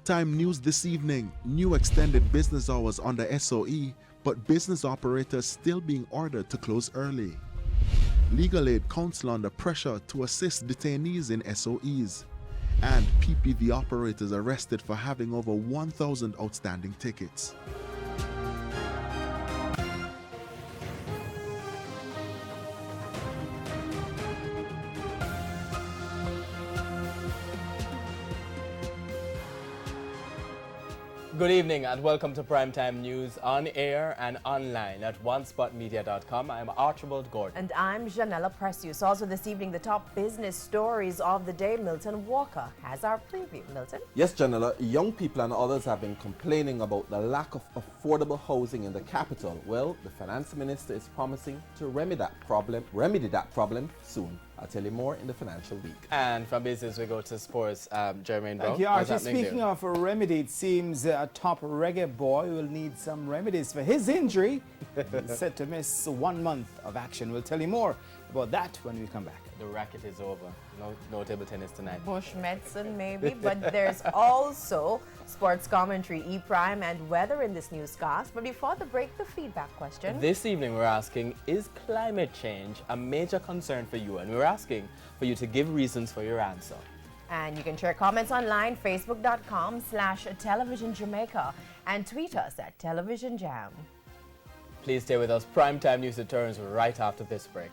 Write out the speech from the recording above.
Primetime news this evening. New extended business hours on the SOE, but business operators still being ordered to close early. Legal Aid Council under pressure to assist detainees in SOEs. And PPV operators arrested for having over 1,000 outstanding tickets. Good evening and welcome to Primetime News on air and online at onespotmedia.com. I'm Archibald Gordon. And I'm Janella Precious. Also this evening, the top business stories of the day. Milton Walker has our preview. Milton? Yes, Janella, young people and others have been complaining about the lack of affordable housing in the capital. Well, the finance minister is promising to remedy that problem soon. I'll tell you more in the financial week. And from business, we go to sports. Jermaine Brown. Thank you, Archie. Speaking of a remedy, it seems a top reggae boy will need some remedies for his injury. He's set to miss 1 month of action. We'll tell you more about that when we come back. The racket is over. No table tennis tonight. Bush medicine, maybe. But there's also sports commentary, E-Prime, and weather in this newscast. But before the break, the feedback question. This evening, we're asking, is climate change a major concern for you? And we're asking for you to give reasons for your answer. And you can share comments online, facebook.com/television Jamaica, and tweet us at Television Jam. Please stay with us. Primetime News returns right after this break.